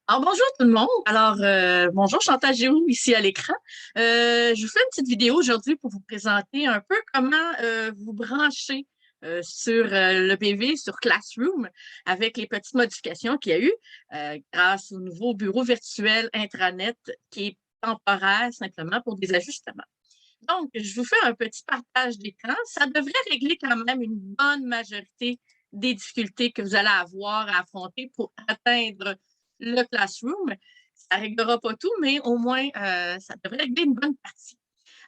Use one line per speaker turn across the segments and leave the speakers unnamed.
Alors, bonjour tout le monde. Bonjour Chantal Giroux ici à l'écran. Je vous fais une petite vidéo aujourd'hui pour vous présenter un peu comment vous brancher sur le PV, sur Classroom, avec les petites modifications qu'il y a eu grâce au nouveau bureau virtuel intranet qui est temporaire simplement pour des ajustements. Donc, je vous fais un petit partage d'écran. Ça devrait régler quand même une bonne majorité des difficultés que vous allez avoir à affronter pour atteindre le Classroom. Ça ne réglera pas tout, mais au moins, ça devrait régler une bonne partie.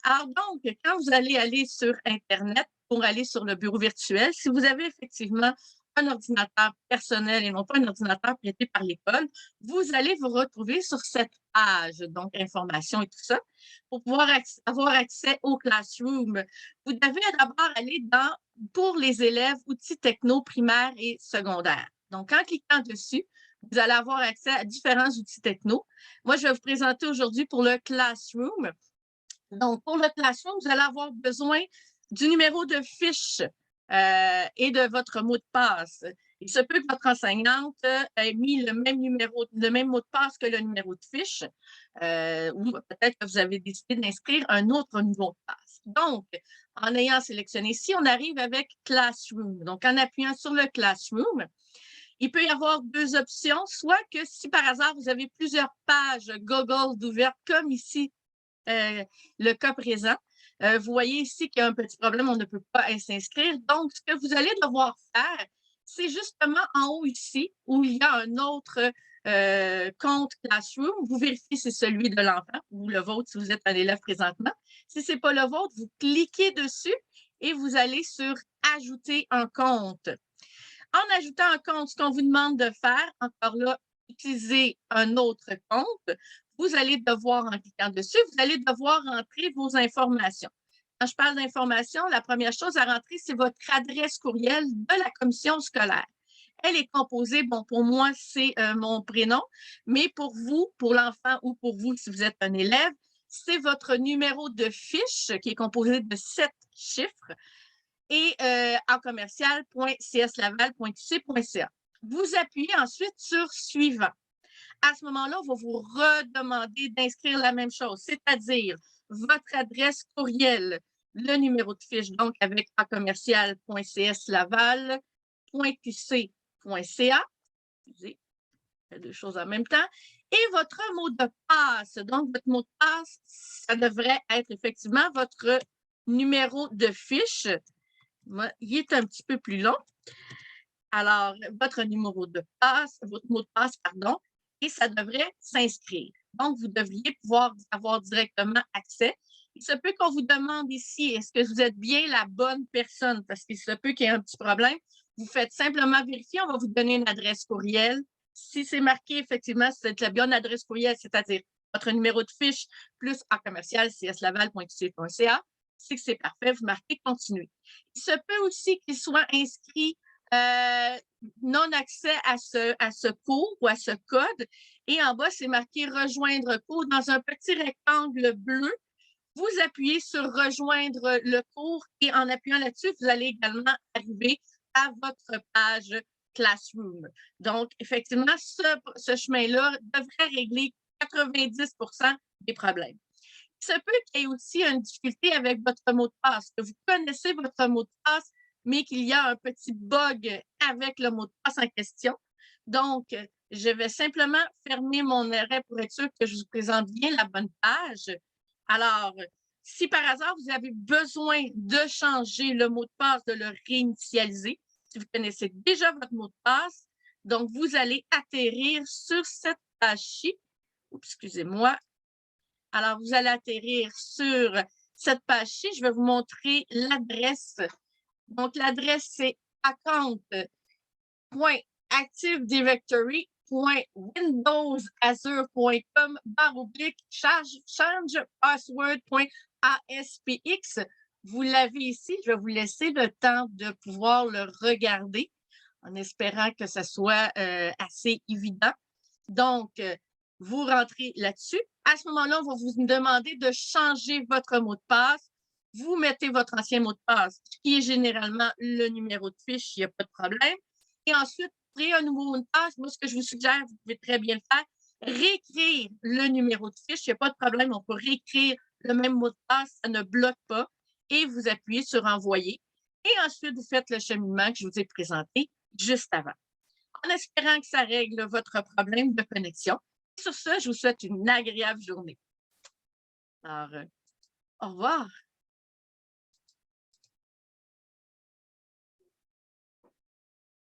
Alors donc, quand vous allez aller sur Internet pour aller sur le bureau virtuel, si vous avez effectivement un ordinateur personnel et non pas un ordinateur prêté par l'école, vous allez vous retrouver sur cette page, donc information et tout ça, pour pouvoir avoir accès au Classroom. Vous devez d'abord aller dans pour les élèves outils techno primaires et secondaires. Donc, en cliquant dessus, vous allez avoir accès à différents outils techno. Moi, je vais vous présenter aujourd'hui pour le Classroom. Donc, pour le Classroom, vous allez avoir besoin du numéro de fiche et de votre mot de passe. Il se peut que votre enseignante ait mis le même mot de passe que le numéro de fiche, ou peut-être que vous avez décidé d'inscrire un autre niveau de passe. Donc, en ayant sélectionné ici, on arrive avec Classroom. Donc, en appuyant sur le Classroom, il peut y avoir deux options, soit que si par hasard vous avez plusieurs pages Google d'ouvertes, comme ici le cas présent. Vous voyez ici qu'il y a un petit problème, on ne peut pas s'inscrire. Donc, ce que vous allez devoir faire, c'est justement en haut ici, où il y a un autre compte Classroom. Vous vérifiez si c'est celui de l'enfant ou le vôtre si vous êtes un élève présentement. Si ce n'est pas le vôtre, vous cliquez dessus et vous allez sur Ajouter un compte. En ajoutant un compte, ce qu'on vous demande de faire, encore là, utiliser un autre compte, vous allez devoir, en cliquant dessus, vous allez devoir rentrer vos informations. Quand je parle d'informations, la première chose à rentrer, c'est votre adresse courriel de la commission scolaire. Elle est composée, bon, pour moi, c'est mon prénom, mais pour vous, pour l'enfant ou pour vous, si vous êtes un élève, c'est votre numéro de fiche qui est composé de 7 chiffres et en commercial.cslaval.qc.ca. Vous appuyez ensuite sur Suivant. À ce moment-là, on va vous redemander d'inscrire la même chose, c'est-à-dire votre adresse courriel, le numéro de fiche, donc avec commercial.cslaval.qc.ca. Excusez, deux choses en même temps. Et votre mot de passe. Donc, votre mot de passe, ça devrait être effectivement votre numéro de fiche. Il est un petit peu plus long. Alors, votre mot de passe, pardon, et ça devrait s'inscrire. Donc, vous devriez pouvoir avoir directement accès. Il se peut qu'on vous demande ici, est-ce que vous êtes bien la bonne personne? Parce qu'il se peut qu'il y ait un petit problème. Vous faites simplement vérifier, on va vous donner une adresse courriel. Si c'est marqué, effectivement, c'est la bonne adresse courriel, c'est-à-dire votre numéro de fiche plus en commercial cslaval.qc.ca, c'est que c'est parfait, vous marquez continuer. Il se peut aussi qu'il soit inscrit non-accès à ce cours ou à ce code. Et en bas, c'est marqué rejoindre cours dans un petit rectangle bleu. Vous appuyez sur rejoindre le cours et en appuyant là-dessus, vous allez également arriver à votre page Classroom. Donc, effectivement, ce chemin-là devrait régler 90% des problèmes. Il se peut qu'il y ait aussi une difficulté avec votre mot de passe, que vous connaissez votre mot de passe, mais qu'il y a un petit bug avec le mot de passe en question. Donc, je vais simplement fermer mon arrêt pour être sûr que je vous présente bien la bonne page. Alors, si par hasard vous avez besoin de changer le mot de passe, de le réinitialiser, si vous connaissez déjà votre mot de passe, donc vous allez atterrir sur cette page-ci. Excusez-moi. Alors, vous allez atterrir sur cette page-ci. Je vais vous montrer l'adresse. Donc, l'adresse, c'est account.activedirectory.windowsazure.com/change password.aspx. Vous l'avez ici. Je vais vous laisser le temps de pouvoir le regarder en espérant que ce soit assez évident. Donc, vous rentrez là-dessus. À ce moment-là, on va vous demander de changer votre mot de passe. Vous mettez votre ancien mot de passe, qui est généralement le numéro de fiche, il n'y a pas de problème. Et ensuite, créer un nouveau mot de passe. Moi, ce que je vous suggère, vous pouvez très bien le faire, réécrire le numéro de fiche. Il n'y a pas de problème, on peut réécrire le même mot de passe, ça ne bloque pas. Et vous appuyez sur Envoyer. Et ensuite, vous faites le cheminement que je vous ai présenté juste avant, en espérant que ça règle votre problème de connexion. Et sur ce, je vous souhaite une agréable journée. Alors, au revoir.